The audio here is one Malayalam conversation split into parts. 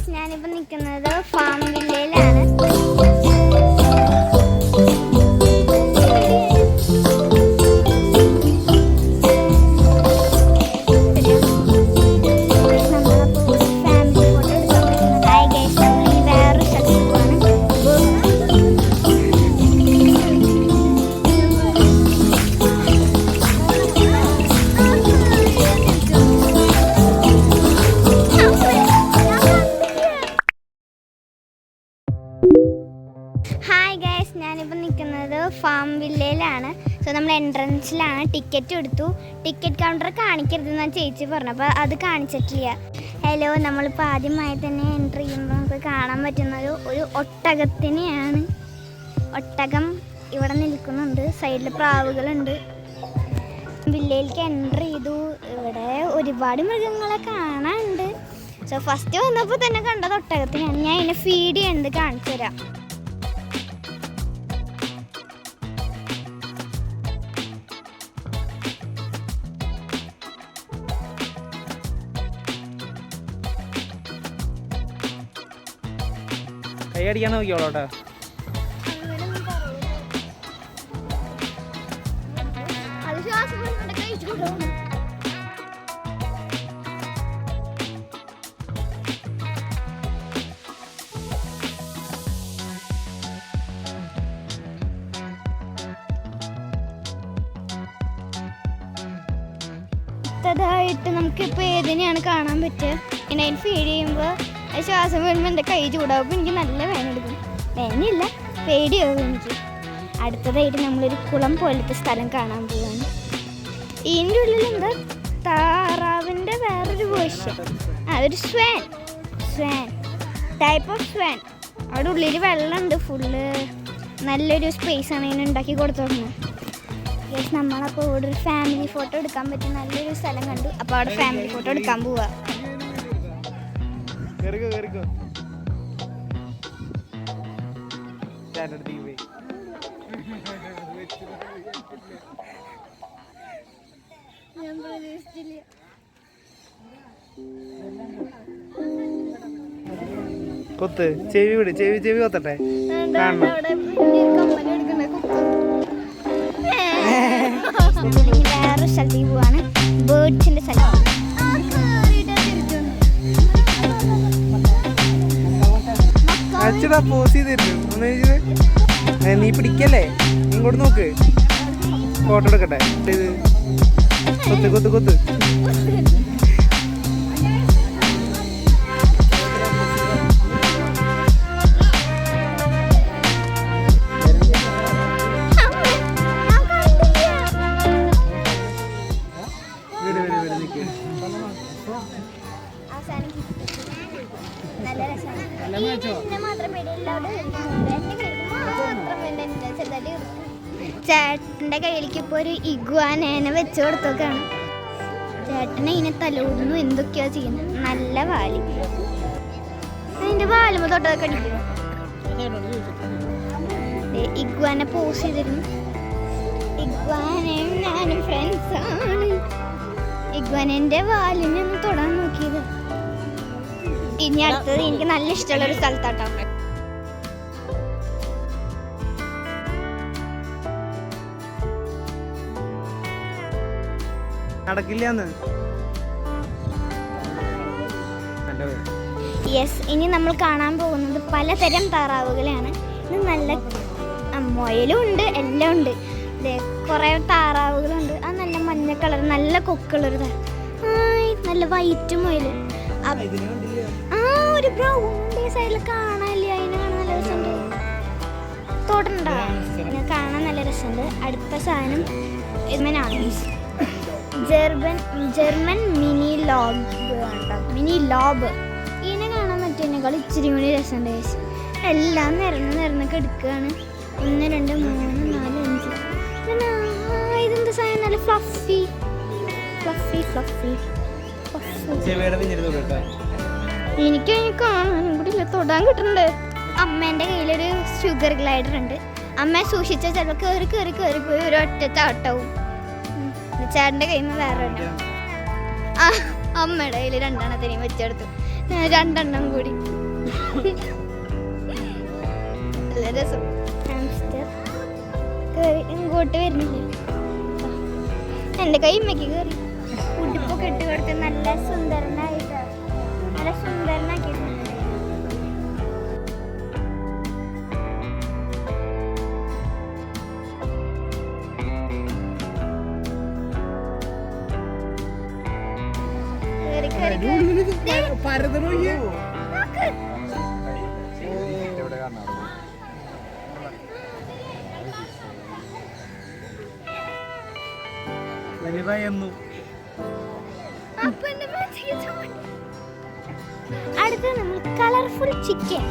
ഗൈസ്, ഞാനിപ്പോൾ നിൽക്കുന്നത് ഫാം വില്ലയിലാണ്. ഹായ് ഗൈസ്, ഞാനിപ്പോൾ നിൽക്കുന്നത് ഫാം വില്ലയിലാണ്. സോ നമ്മൾ എൻട്രൻസിലാണ്. ടിക്കറ്റ് എടുത്തു. ടിക്കറ്റ് കൗണ്ടർ കാണിക്കരുതെന്നാണ് ചേച്ചി പറഞ്ഞു, അപ്പോൾ അത് കാണിച്ചിട്ടില്ല. ഹലോ, നമ്മളിപ്പോൾ ആദ്യമായി തന്നെ എൻട്രി ചെയ്യുമ്പോൾ നമുക്ക് കാണാൻ പറ്റുന്ന ഒരു ഒട്ടകത്തിനെയാണ്. ഒട്ടകം ഇവിടെ നിൽക്കുന്നുണ്ട്. സൈഡിൽ പ്രാവുകളുണ്ട്. വില്ലയിലേക്ക് എൻട്രി ചെയ്തു. ഇവിടെ ഒരുപാട് മൃഗങ്ങളെ കാണാനുണ്ട്. സോ ഫസ്റ്റ് വന്നപ്പോൾ തന്നെ കണ്ടത് ഒട്ടകത്തിനാണ്. ഞാൻ ഇതിനെ ഫീഡ് ചെയ്യുന്നത് കാണിച്ചു തരാം. കൈയടിക്കാൻ നോക്കിയോളോട്ടെ. ായിട്ട് നമുക്കിപ്പോൾ ഏതിനെയാണ് കാണാൻ പറ്റുക. ഇങ്ങനെ അതിന് ഫീഡ് ചെയ്യുമ്പോൾ ശ്വാസം വരുമ്പോൾ എൻ്റെ കൈ ചൂടാവും. എനിക്ക് നല്ല വേദന എടുക്കും. വേദനയില്ല, പേടിയാവും എനിക്ക്. അടുത്തതായിട്ട് നമ്മളൊരു കുളം പോലത്തെ സ്ഥലം കാണാൻ പോവാണ്. ഇതിൻ്റെ ഉള്ളിൽ എന്താ താറാവിൻ്റെ വേറൊരു വേർഷൻ. ഒരു സ്വാൻ ടൈപ്പ് ഓഫ് സ്വാൻ. അവിടെ ഉള്ളിൽ വെള്ളമുണ്ട്. ഫുള്ള് നല്ലൊരു സ്പേസാണ് ഇതിന് ഉണ്ടാക്കി കൊടുത്തോക്കുന്നത്. നമ്മളപ്പോൾ ഇവിടെ ഒരു ഫാമിലി ഫോട്ടോ എടുക്കാൻ പറ്റിയ നല്ലൊരു സ്ഥലം കണ്ടു. അപ്പോൾ അവിടെ ഫാമിലി ഫോട്ടോ എടുക്കാൻ പോവാ. കൊത്ത് ചെവി വിട്, ചെവി കൊത്തട്ടെ. വേറൊരു സ്ഥലത്തേക്ക് പോവാണ്. ബേർഡ്സിന്റെ സ്ഥലം. അച്ഛടാ പോസ് ചെയ്തിരുന്നു. നീ പിടിക്കല്ലേ, ഇങ്ങോട്ട് നോക്ക്. ഫോട്ടോ എടുക്കട്ടെ. കൊത്ത് കൊത്ത് കൊത്ത്. ചേട്ടൻ്റെ കയ്യിലേക്ക് ഇപ്പോൾ ഒരു ഇഗ്വാനേനെ വെച്ച് കൊടുത്തൊക്കെയാണ്. ചേട്ടനെ ഇതിനെ തലോടുന്നു, എന്തൊക്കെയാ ചെയ്യുന്നത്. നല്ല വാല്. അതിൻ്റെ വാലുമ്പോൾ തൊട്ടതൊക്കെ അടിക്കുന്നു. ഇഗ്വാനെ പോസ് ചെയ്തിരുന്നു. ഇഗ്വാനയും ഞാനും ഫ്രണ്ട്സാണ്. ഇഗ്വാനൻ്റെ വാലിനെ ഒന്ന് തൊടാൻ നോക്കിയത്. ഇനി അടുത്തത് എനിക്ക് നല്ല ഇഷ്ടമുള്ളൊരു സ്ഥലത്താട്ടോ. നടക്കില്ലാന്ന്. യെസ്, ഇനി നമ്മൾ കാണാൻ പോകുന്നത് പലതരം താറാവുകളാണ്. ഇത് നല്ല മുയലും ഉണ്ട്, എല്ലാം ഉണ്ട്. കുറേ താറാവുകളുണ്ട്. അത് നല്ല മഞ്ഞ കളർ, നല്ല കൊക്കുള്ളൊരു നല്ല വൈറ്റ് മുയൽ. ഒരു ബ്രൗണ്ട് സൈഡിൽ കാണാനില്ല. അതിനെ കാണാൻ നല്ല രസമുണ്ട്. തോട്ടണ്ടോ? കാണാൻ നല്ല രസമുണ്ട്. അടുത്ത സാധനം ജർമ്മൻ മിനി ലോബ്. ഇതിനെ കാണാൻ പറ്റിയതിനേക്കാൾ ഇച്ചിരി കൂടി രസമുണ്ട്. എല്ലാം നിരന്നൊക്കെ എടുക്കുകയാണ്. 1 2 3 4 5. ഇതെന്താ സാധനം? നല്ല ഫ്ലഫി. എനിക്ക് കാണാനും കൂടി ഇല്ല, തൊടാൻ കിട്ടുന്നുണ്ട്. അമ്മേൻ്റെ കയ്യിലൊരു ഷുഗർ ഗ്ലൈഡർ ഉണ്ട്. അമ്മ സൂക്ഷിച്ച ചിലപ്പോൾ കയറി പോയി ഒരു ഒറ്റ ചാട്ടവും. ചേട്ടൻ്റെ കയ്യിൽ നിന്ന് വേറെ അമ്മയുടെ കയ്യിൽ 2 എണ്ണത്തിനെയും വെച്ചെടുത്തു. രണ്ടെണ്ണം കൂടി. നല്ല രസം. ഹാംസ്റ്റർ ഇങ്ങോട്ട് വരുന്നില്ല. എൻ്റെ കൈമ്മയ്ക്ക് കയറി ഉടുപ്പൊക്കെ ഇട്ട് കൊടുത്ത് നല്ല സുന്ദരനായിട്ട് നല്ല സുന്ദരനാക്കിയിട്ടുണ്ട്. അടുത്ത നമ്മൾ കളർഫുൾ ചിക്കൻ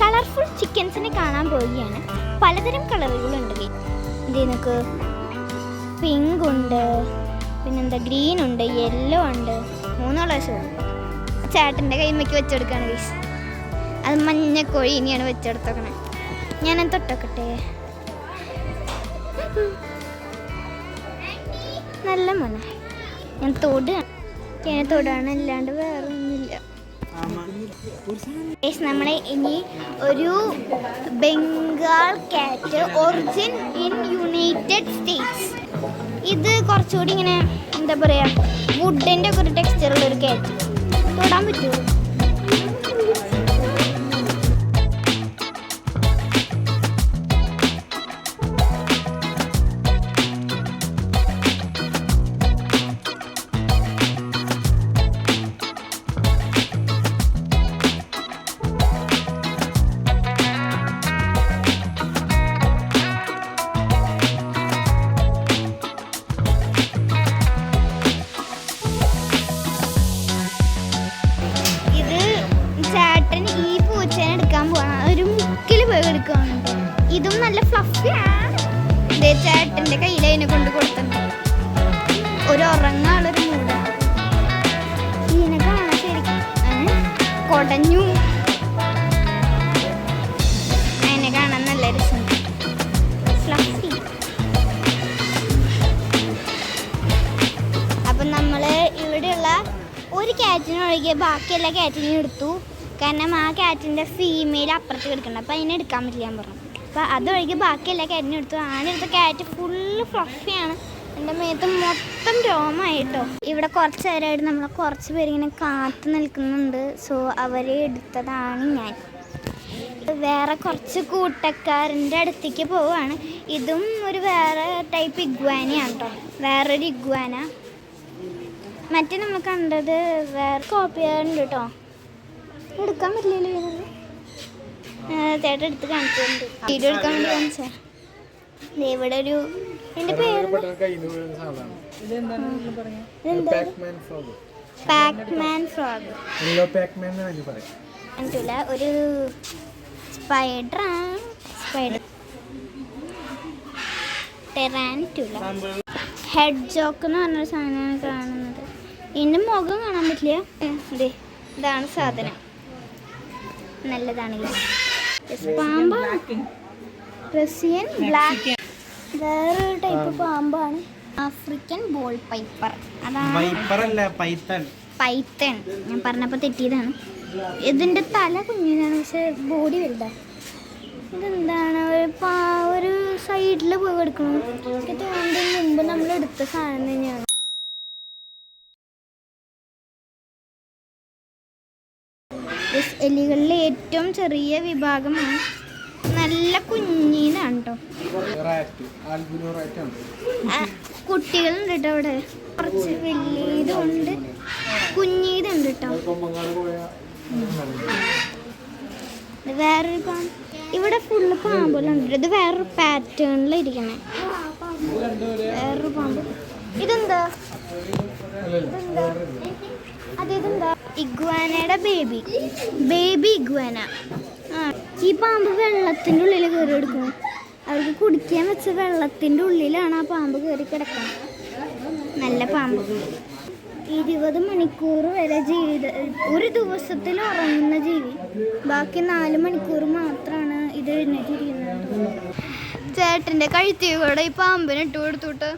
കളർഫുൾ ചിക്കൻസിനെ കാണാൻ പോവുകയാണ്. പലതരം കളറുകളുണ്ട്. ഇതിനൊക്കെ പിങ്ക് ഉണ്ട്, പിന്നെന്താ ഗ്രീൻ ഉണ്ട്, യെല്ലോ ഉണ്ട്, 3 കളേഴ്സ്. ചേട്ടൻ്റെ കൈമയ്ക്ക് വെച്ചെടുക്കുകയാണ് ഗൈസ്. അത് മഞ്ഞക്കോഴി ഇനിയാണ് വെച്ചെടുത്തേക്കണേ. ഞാനത് തൊട്ടോക്കട്ടെ. നല്ല മന. ഞാൻ തൊടാണ്, അല്ലാണ്ട് വേറെ ഒന്നുമില്ല. നമ്മളെ ഇനി ഒരു ബംഗാൾ കാറ്റ്, ഒറിജിൻ ഇൻ യുണൈറ്റഡ് സ്റ്റേറ്റ്സ്. ഇത് കുറച്ചുകൂടി ഇങ്ങനെ എന്താ പറയുക, വുഡിൻ്റെ ഒക്കെ ഒരു ടെക്സ്ചറുള്ളൊരു കാറ്റ്. തൊടാൻ പറ്റുമോ? ഇതും നല്ല ഫ്ലഫിയാണ്. ചേട്ടൻ്റെ കയ്യിൽ അതിനെ കൊണ്ട് കൊടുത്തിട്ടുണ്ട്. ഒരു ഉറങ്ങാനുള്ളൊരു മൂട്. ഇതിനെ കാണാൻ ശരിക്കും കൊടഞ്ഞു. അതിനെ കാണാൻ നല്ല രസം. ഫ്ലഫി. അപ്പം നമ്മൾ ഇവിടെയുള്ള ഒരു ക്യാറ്റിനെ ഒഴികെ ബാക്കി എല്ലാ ക്യാറ്റിനെയും എടുത്തു. കാരണം ആ ക്യാറ്റിൻ്റെ ഫീമെയിൽ അപ്പുറത്ത് കിടക്കുന്നുണ്ട്. അപ്പോൾ അതിനെ എടുക്കാൻ പറ്റില്ല ഞാൻ പറഞ്ഞു. അപ്പോൾ അതൊഴികെ ബാക്കി എല്ലാ ക്യാറ്റിനും എടുത്തു. ആണെടുത്ത ക്യാറ്റ് ഫുള്ള് ഫ്ലഫിയാണ്. എൻ്റെ മേത്ത് മൊത്തം രോമായിട്ടോ. ഇവിടെ കുറച്ച് നേരമായിട്ട് നമ്മൾ കുറച്ച് പേരിങ്ങനെ കാത്തു നിൽക്കുന്നുണ്ട്. സോ അവരെ എടുത്തതാണ് ഞാൻ. വേറെ കുറച്ച് കൂട്ടക്കാരൻ്റെ അടുത്തേക്ക് പോവുകയാണ്. ഇതും ഒരു വേറെ ടൈപ്പ് ഇഗ്വാനയാണ് കേട്ടോ. വേറൊരു ഇഗ്വാന. മറ്റേ നമ്മൾ കണ്ടത് വേറെ കോപ്പിയാറുണ്ട് കേട്ടോ. എടുക്കാൻ പറ്റില്ലല്ലോ. ചേട്ടൻ എടുത്ത് കാണിച്ചിട്ടുണ്ട്. വീഡിയോ എടുക്കാൻ വേണ്ടി കാണിച്ചാ. ഇവിടെ ഒരു എൻ്റെ പേര് പാക്മാൻ ഫ്രോഗ്. കണ്ടില്ല, ഒരു സ്പൈഡറാണ്. ടെറാൻറ്റുല ഹെഡ് ജോക്ക് എന്ന് പറഞ്ഞൊരു സാധനമാണ് കാണുന്നത്. ഇതിൻ്റെ മുഖം കാണാൻ പറ്റില്ല. ഇതാണ് സാധനം. നല്ലതാണ്. പാമ്പാണ്. Russian black. വേറൊരു ടൈപ്പ് പാമ്പാണ്. African ball piper. അതാണ് പൈത്തൺ. ഞാൻ പറഞ്ഞപ്പോൾ തെറ്റിയതാണ്. ഇതിൻ്റെ തല കുഞ്ഞിനാണ്, പക്ഷെ ബോഡി വലുതാണ്. ഇതെന്താണ് ഒരു സൈഡിൽ പോയി എടുക്കണം. എനിക്ക് തോന്നുന്നതിന് മുമ്പ് നമ്മൾ എടുത്ത സാധനം തന്നെയാണ്. എലികളിലെ ഏറ്റവും ചെറിയ വിഭാഗമാണ്. നല്ല കുഞ്ഞീനാണ് കേട്ടോ. കുട്ടികളുണ്ട് കേട്ടോ. അവിടെ കുറച്ച് വലിയതുണ്ട്, കുഞ്ഞീതുണ്ട് കേട്ടോ. വേറൊരു പാമ്പ്. ഇവിടെ ഫുള്ള് പാമ്പുകളുണ്ട്. ഇത് വേറൊരു പാറ്റേണിലിരിക്കണേ. വേറൊരു പാമ്പ്. ഇതെന്താ? അതെന്താ? ഇഗ്വാനയുടെ ബേബി ഇഗ്വാന. ഈ പാമ്പ് വെള്ളത്തിൻ്റെ ഉള്ളിൽ കയറി എടുക്കും. അവർക്ക് കുടിക്കാൻ വെച്ച വെള്ളത്തിൻ്റെ ഉള്ളിലാണ് ആ പാമ്പ് കയറി കിടക്കുന്നത്. നല്ല പാമ്പ്. 20 മണിക്കൂർ വരെ ഒരു ദിവസത്തിൽ ഉറങ്ങുന്ന ജീവി. ബാക്കി 4 മണിക്കൂർ മാത്രമാണ് ഇത് എഴുന്നേറ്റിരിക്കുന്നത്. ചേട്ടൻ്റെ കഴുത്തിൽ കൂടെ ഈ പാമ്പിനെ ഇട്ട് കൊടുത്തുട്ട്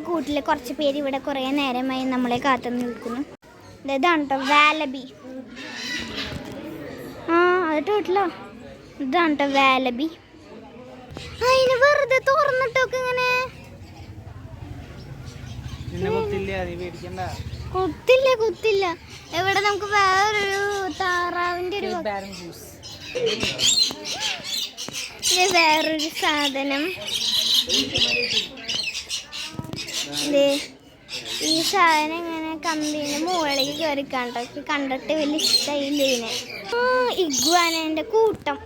കൂട്ടിലെ കുറച്ച് പേര് ഇവിടെ കുറേ നേരമായി നമ്മളെ കാത്തു നിൽക്കുന്നു. ഇതാണ് കേട്ടോ വാലബി. ആ അത് കേട്ടില്ലോ, ഇതാണ് കേട്ടോ വാലബി. അതിന് വെറുതെ തുറന്നിട്ടൊക്കെ ഇങ്ങനെ കുത്തില്ല. ഇവിടെ നമുക്ക് വേറൊരു താറാവിന്റെ വേറൊരു സാധനം. ഈ സാധനം ഇങ്ങനെ കമ്പിന്റെ മുകളിലേക്ക് കയറി കണ്ടിട്ട് വലിയ ഇഷ്ടമായില്ല ഇതിനെ. ഇഗ്വാനന്റെ കൂട്ടം,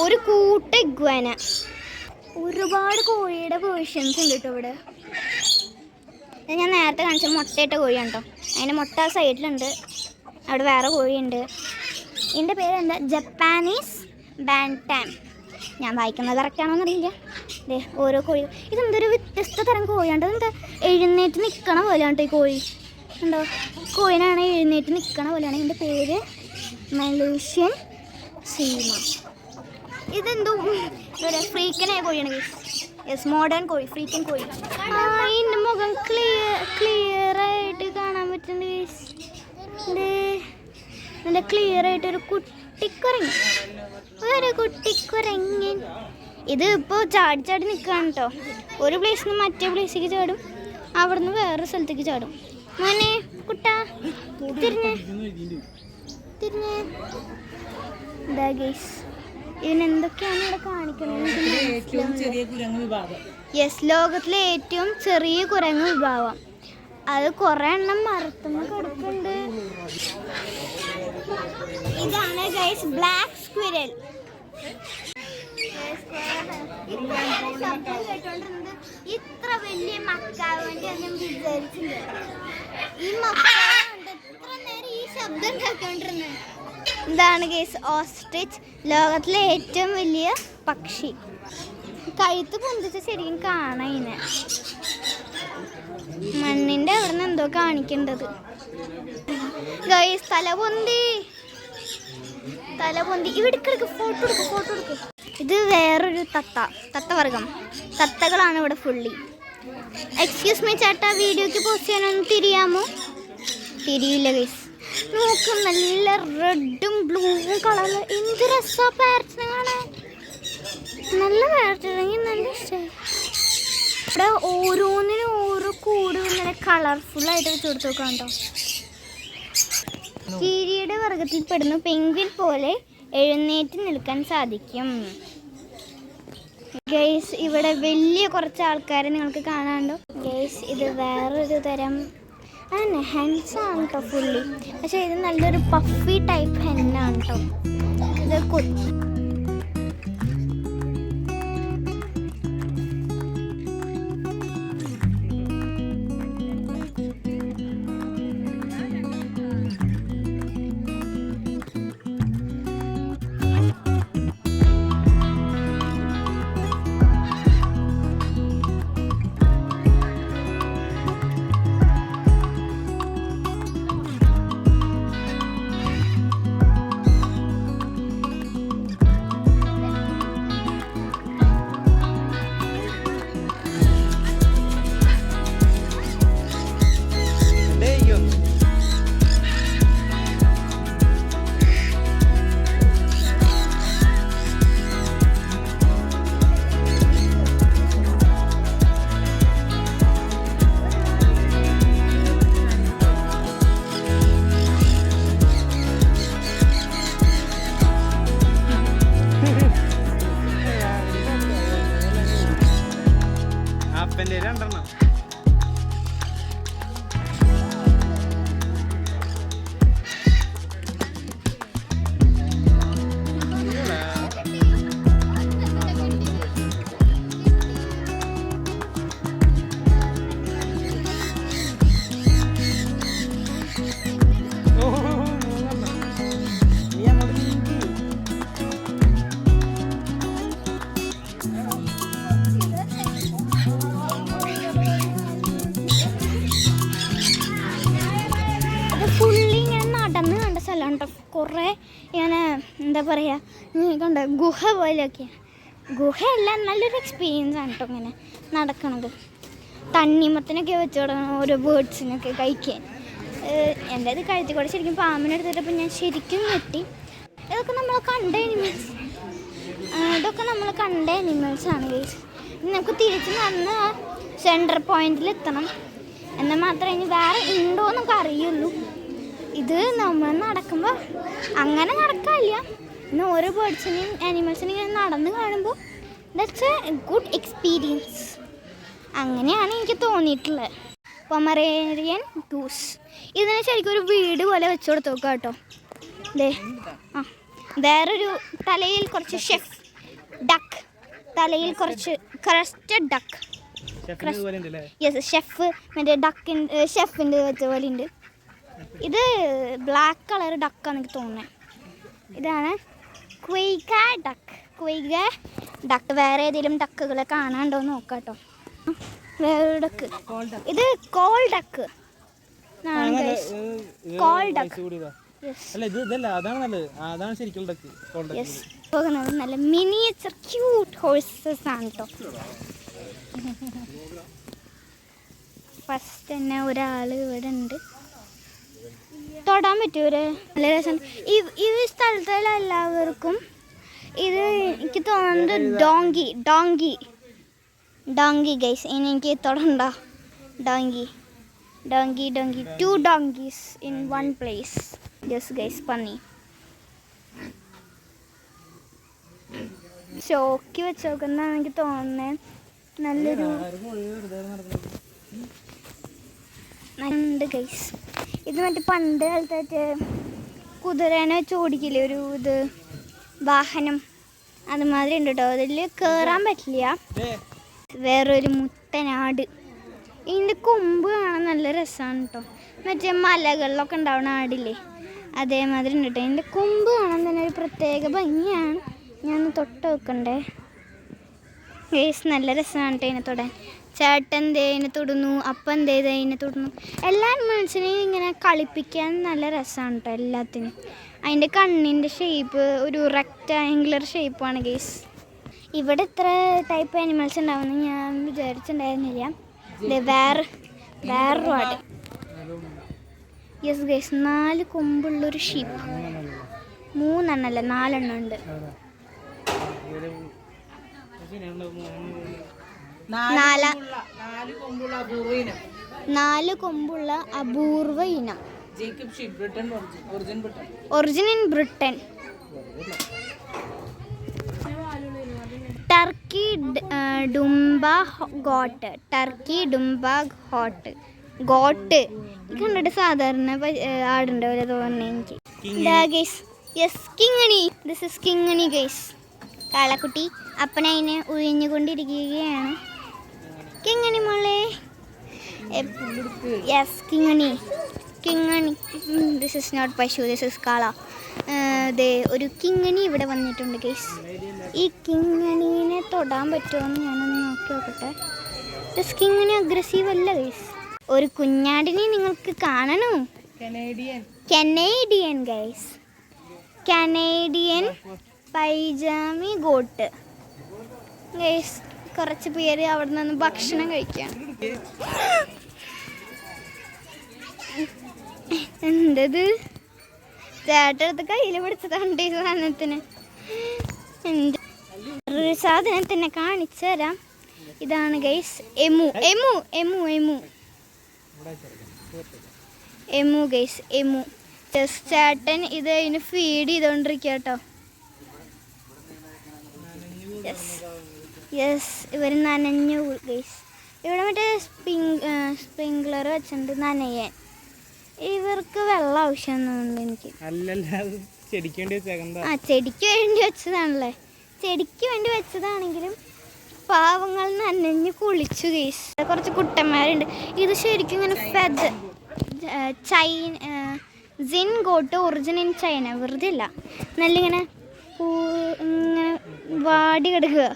ഒരു കൂട്ടം ഇഗ്വാന. ഒരുപാട് കോഴിയുടെ വേർഷൻസ് ഉണ്ട് കേട്ടോ ഇവിടെ. ഞാൻ നേരത്തെ കാണിച്ച മുട്ടയിട്ട കോഴിയാണ് കേട്ടോ. അതിൻ്റെ മുട്ട സൈഡിലുണ്ട്, അവിടെ വേറെ കോഴിയുണ്ട്. ഇതിൻ്റെ പേരെന്താ? ജപ്പാനീസ് ബാൻടാം. ഞാൻ വായിക്കുന്നത് കറക്റ്റാണോന്ന് അറിയില്ല. അതെ, ഓരോ കോഴി. ഇതെന്തൊരു വ്യത്യസ്ത തരം കോഴിയാണ്. ഇതെന്താ എഴുന്നേറ്റ് നിൽക്കണ പോലെയാണ് കേട്ടോ ഈ കോഴി. ഉണ്ടോ? കോഴിനാണ് എഴുന്നേറ്റ് നിൽക്കണ പോലെയാണ്. ഇതിൻ്റെ പേര് മലേഷ്യൻ സീമ. ഇതെന്തോ ഫ്രീക്കനായ കോഴിയാണ്. യെസ്, മോഡേൺ കോഴി, ഫ്രീക്കൻ കോഴി. ഇതിൻ്റെ മുഖം ക്ലിയർ ആയിട്ട് കാണാൻ പറ്റുന്നുണ്ട്. നല്ല ക്ലിയർ ആയിട്ടൊരു കുട്ടിക്കുരങ്ങൻ. ഇത് ഇപ്പോൾ ചാടി നിൽക്കുകയാണ് കേട്ടോ. ഒരു പ്ലേസിൽ നിന്ന് മറ്റേ പ്ലേസിലേക്ക് ചാടും, അവിടെ നിന്ന് വേറെ സ്ഥലത്തേക്ക് ചാടും. മോനെ കുട്ടാ തിരിഞ്ഞേ. എന്താ ഗൈസ്, ഇതിനെന്തൊക്കെയാണ് ഇവിടെ കാണിക്കുന്നത്? യെസ്, ലോകത്തിലെ ഏറ്റവും ചെറിയ കുരങ്ങ് വിഭാഗം. അത് കുറേ എണ്ണം മരത്തുമ്പോൾ കിടക്കുന്നുണ്ട്. ഇതാണ് ഗൈസ് ബ്ലാക്ക് സ്ക്വിരൽ. ഇത്ര വലിയ മക്കാവിന്റെ ഞാൻ വിചാരിച്ചില്ല. ഈ മക്കാവുണ്ട് എത്ര നേരം ഈ ശബ്ദം ഉണ്ടാക്കിക്കൊണ്ടിരുന്നത്. ഇതാണ് ഗൈസ് ഓസ്ട്രിച്ച്, ലോകത്തിലെ ഏറ്റവും വലിയ പക്ഷി. കഴുത്ത് പൊന്തിച്ച് ശരിക്കും കാണാം. ഇതിനെ മണ്ണിന്റെ അവിടെ നിന്ന് എന്തോ കാണിക്കേണ്ടത് ഗൈസ്. തലപൊന്തി. ഇവിടെ ഫോട്ടോ എടുക്കും. ഇത് വേറൊരു തത്തവർഗം. തത്തകളാണ് ഇവിടെ ഫുള്ളി. എക്സ്ക്യൂസ് മീ ചേട്ടാ, വീഡിയോക്ക് പോസ്റ്റ് ചെയ്യാനൊന്നും തിരിയാമോ? തിരിയില്ല ഗൈസ്. നോക്കും, നല്ല റെഡും ബ്ലൂവും കളറിൽ. എന്ത് രസാ പാരറ്റ്സിനെ കാണാൻ. നല്ല പാരറ്റുണ്ടെങ്കിൽ നല്ല ഇഷ്ടമായി. ഇവിടെ ഓരോന്നിനും ഓരോ കൂട് ഇങ്ങനെ കളർഫുള്ളായിട്ട് വെച്ച് കൊടുത്ത് നോക്കാം കേട്ടോ. കീരിയുടെ വർഗത്തിൽപ്പെടുന്നു. പെൻഗ്വിൻ പോലെ എഴുന്നേറ്റ് നിൽക്കാൻ സാധിക്കും. ഗൈസ്, ഇവിടെ വലിയ കുറച്ച് ആൾക്കാരെ നിങ്ങൾക്ക് കാണാനുണ്ടോ? ഗൈസ്, ഇത് വേറൊരു തരം ഹെൻസാണ് കേട്ടോ ഫുള്ളി. പക്ഷെ ഇത് നല്ലൊരു പഫി ടൈപ്പ് ഹെന്നാണ് കേട്ടോ. ഇത് രണ്ടെണ്ണം. കുറേ ഇങ്ങനെ എന്താ പറയുക, കണ്ട ഗുഹ പോലെയൊക്കെ. ഗുഹയല്ല, നല്ലൊരു എക്സ്പീരിയൻസ് ആണ് കേട്ടോ. ഇങ്ങനെ നടക്കണത്. തണ്ണിമത്തനൊക്കെ വെച്ച് തുടങ്ങണം ഓരോ ബേർഡ്സിനൊക്കെ കഴിക്കാൻ. എൻ്റെ അത് കഴുത്തി കൂടെ ശരിക്കും പാമ്പിനെ എടുത്തിട്ടപ്പോൾ ഞാൻ ശരിക്കും ഞെട്ടി. ഇതൊക്കെ നമ്മൾ കണ്ട അനിമൽസ്, ഇതൊക്കെ നമ്മൾ കണ്ട അനിമൽസാണ് ഗൈസ്. ഇനി നമുക്ക് തിരിച്ച് നടന്ന് സെൻറ്റർ പോയിന്റിൽ എത്തണം. എന്നാൽ മാത്രമേ ഇനി വേറെ ഉണ്ടോ എന്നൊക്കെ അറിയുള്ളൂ. ഇത് നമ്മൾ നടക്കുമ്പോൾ അങ്ങനെ നടക്കാനില്ല, പിന്നെ ഓരോ ബേർഡ്സിനെയും ആനിമൽസിനെയും ഇങ്ങനെ നടന്ന് കാണുമ്പോൾ ദാറ്റ്സ് എ ഗുഡ് എക്സ്പീരിയൻസ്. അങ്ങനെയാണ് എനിക്ക് തോന്നിയിട്ടുള്ളത്. പൊമറേനിയൻ ഗൂസ് ഇതിനെ ശരിക്കും ഒരു വീട് പോലെ വെച്ച് കൊടുത്ത് നോക്കുക കേട്ടോ. ദേ വേറൊരു തലയിൽ കുറച്ച് ഷെഫ് ഡക്ക്, തലയിൽ കുറച്ച് ക്രസ്റ്റഡ് ഡക്ക്. യെസ്, ഷെഫ് മറ്റേ ഡക്കിൻ്റെ ഷെഫിൻ്റെ വെച്ച പോലെ ഉണ്ട്. ഇത് ബ്ലാക്ക് കളർ ഡക്കാണ് എനിക്ക് തോന്നുന്നത്. ഇതാണ് ക്വൈഗ ഡക്ക്. ക്വൈഗ ഡക്ക്. വേറെ ഏതെങ്കിലും ഡക്കുകളെ കാണാണ്ടോ എന്ന് നോക്കാം കേട്ടോ. വേറെ ഡക്ക്, ഇത് കോൾ ഡക്ക്. Call duck. നല്ല മിനിയേച്ചർ ക്യൂട്ട് ഹോഴ്സസ് ആണ് കേട്ടോ. ഫസ്റ്റ് തന്നെ ഒരാൾ ഇവിടെ ഉണ്ട്, തൊടാൻ പറ്റൂരെ. നല്ല രസമുണ്ട്. ഈ സ്ഥലത്തുള്ള എല്ലാവർക്കും ഇത് എനിക്ക് തോന്നുന്നത് ഡോങ്കി ഡോങ്കി ഡോങ്കി ഗൈസ്. ഇനി എനിക്ക് തൊടണ്ട. Donkey donkey donkey 2 donkeys in one place. Yes guys, പന്നി ചോക്കി വെച്ച് നോക്കുന്നതാണ് എനിക്ക് തോന്നുന്നത്. നല്ലൊരു ഉണ്ട് ഗൈസ്. ഇത് മറ്റേ പണ്ട് കാലത്തെ കുതിരേനെ വെച്ച് ഓടിക്കില്ലേ ഒരു ഇത് വാഹനം, അതുമാതിരി ഉണ്ട് കേട്ടോ. അതിൽ കയറാൻ പറ്റില്ല. വേറൊരു മുട്ടനാട്. ഇതിൻ്റെ കൊമ്പ് കാണാൻ നല്ല രസമാണ് കേട്ടോ. മറ്റേ മലകളിലൊക്കെ ഉണ്ടാവുന്ന ആടില്ലേ, അതേമാതിരി ഉണ്ട് കേട്ടോ. ഇതിൻ്റെ കൊമ്പ് കാണാൻ തന്നെ ഒരു പ്രത്യേക ഭംഗിയാണ്. ഞാൻ തൊട്ട് വെക്കണ്ടേ ഗൈസ്. നല്ല രസമാണ് കേട്ടോ ഇതിനെ തൊടാൻ. ചേട്ടൻ ദേ ഇതിനെ തൊടുന്നു, അപ്പൻ ദേ ഇതിനെ തൊടുന്നു. എല്ലാ മനുഷ്യനെയും ഇങ്ങനെ കളിപ്പിക്കാൻ നല്ല രസമാണ് കേട്ടോ എല്ലാത്തിനും. അതിൻ്റെ കണ്ണിൻ്റെ ഷേപ്പ് ഒരു റെക്റ്റാങ്കുലർ ഷേപ്പാണ് ഗൈസ്. ഇവിടെ ഇത്ര ടൈപ്പ് ആനിമൽസ് ഉണ്ടാവുമെന്ന് ഞാൻ വിചാരിച്ചിട്ടുണ്ടായിരുന്നില്ല. വേറൊരു ആട്. യെസ് ഗൈസ്, 4 കൊമ്പുള്ളൊരു ഷീപ്പ്. 3 എണ്ണമല്ല 4 എണ്ണം ഉണ്ട്. 4 കൊമ്പുള്ള അപൂർവ ഇനം. Origin in Britain. Turkey Dumba goat. Turkey Dumba goat. Goat കണ്ടിട്ട് സാധാരണ ആടുണ്ട് പോലെ തോന്നുന്നു എനിക്ക്. Yes, Kingini. This is Kingini guys. കാളക്കുട്ടി അപ്പനതിനെ ഉഴിഞ്ഞുകൊണ്ടിരിക്കുകയാണ്. കിങ്ങിണി മോളെ. Yes, Kingini. Kingini. This is not പശു, ദിസ് ഇസ് കാള. ഒരു കിങ്ങിണി ഇവിടെ വന്നിട്ടുണ്ട് ഗൈസ്. ഈ കിങ്ങിണീനെ തൊടാൻ പറ്റുമോയെന്ന് ഞാനൊന്ന് നോക്കി നോക്കട്ടെ. ദിസ് കിങ്ങിണി അഗ്രസീവ് അല്ല ഗൈസ്. ഒരു കുഞ്ഞാടിനെ നിങ്ങൾക്ക് കാണണോ? Canadian guys. Canadian pygmy goat guys. കുറച്ച് പേര് അവിടെ നിന്ന് ഭക്ഷണം കഴിക്കാം. എന്തത്? ചേട്ടടുത്ത് കയ്യിൽ പിടിച്ചതാണ് ഈ സാധനത്തിന്. ഒരു സാധനത്തിനെ കാണിച്ചു തരാം. ഇതാണ് guys emu. Emu emu emu emu guys. Emu. ചേട്ടൻ ഇത് അതിന് ഫീഡ് ചെയ്തോണ്ടിരിക്കുക കേട്ടോ. യെസ്, ഇവർ നനഞ്ഞു ഗൈസ്. ഇവിടെ മറ്റേ സ്പ്രിങ്ക്ലർ വെച്ചിട്ടുണ്ട് നനയാൻ. ഇവർക്ക് വെള്ളം ആവശ്യമൊന്നുമുണ്ട് എനിക്ക്. ചെടിക്ക് വേണ്ടി വെച്ചതാണല്ലേ. ചെടിക്ക് വേണ്ടി വെച്ചതാണെങ്കിലും പാവങ്ങൾ നനഞ്ഞ് കുളിച്ചു ഗൈസ്. കുറച്ച് കുട്ടന്മാരുണ്ട്. ഇത് ശരിക്കും ഇങ്ങനെ സിൻ ഗോട്ട് ഒറിജിൻ ഇൻ ചൈന. വെറുതെ അല്ല, നല്ല ഇങ്ങനെ വാടി കിടക്കുക.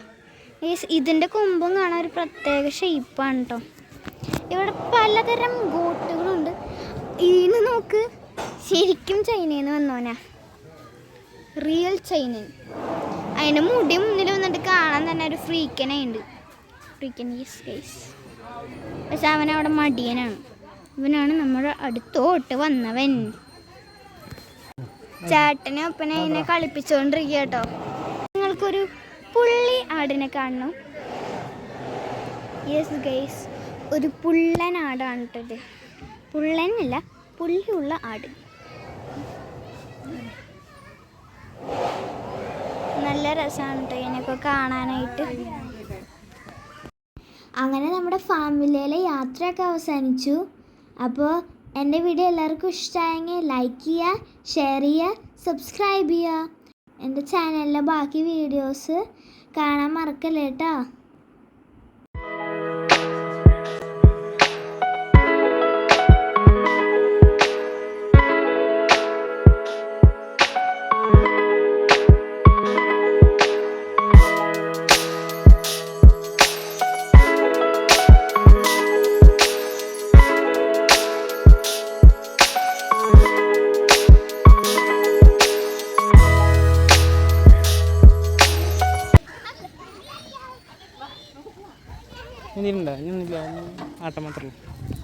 ഇതിൻ്റെ കൊമ്പും കാണാൻ ഒരു പ്രത്യേക ഷേപ്പാണ് കേട്ടോ. ഇവിടെ പലതരം ഗോട്ടുകളുണ്ട്. ഇതിന് നോക്ക്, ശരിക്കും ചൈനയിൽ നിന്ന് വന്നോനാ, റിയൽ ചൈനൻ. അതിൻ്റെ മുടി മുന്നിൽ വന്നിട്ട് കാണാൻ തന്നെ ഒരു ഫ്രീക്കനായുണ്ട്. African is guys. പക്ഷെ അവനവിടെ മടിയനാണ്. ഇവനാണ് നമ്മുടെ അടുത്തോട്ട് വന്നവൻ. ചേട്ടനെ ഒപ്പനെ ഇതിനെ കളിപ്പിച്ചുകൊണ്ടിരിക്കുക കേട്ടോ. നിങ്ങൾക്കൊരു പുള്ളി ആടിനെ കാണണം. യെസ് ഗൈസ്, ഒരു പുള്ളൻ ആടാണ് കേട്ടത്. പുള്ളനല്ല, പുള്ളിയുള്ള ആട്. നല്ല രസമാണ് കേട്ടോ ഇതിനൊക്കെ കാണാനായിട്ട്. അങ്ങനെ നമ്മുടെ ഫാം വില്ലയിലെ യാത്രയൊക്കെ അവസാനിച്ചു. അപ്പോൾ എൻ്റെ വീഡിയോ എല്ലാവർക്കും ഇഷ്ടമായെങ്കിൽ ലൈക്ക് ചെയ്യുക, ഷെയർ ചെയ്യുക, സബ്സ്ക്രൈബ് ചെയ്യുക. എൻ്റെ ചാനലിലെ ബാക്കി വീഡിയോസ് കാണാൻ മറക്കല്ലേ കേട്ടോ. ഇനിയുണ്ടോ? ഇനിയൊന്നുമില്ല, ആട്ടം മാത്രമേ ഉള്ളൂ.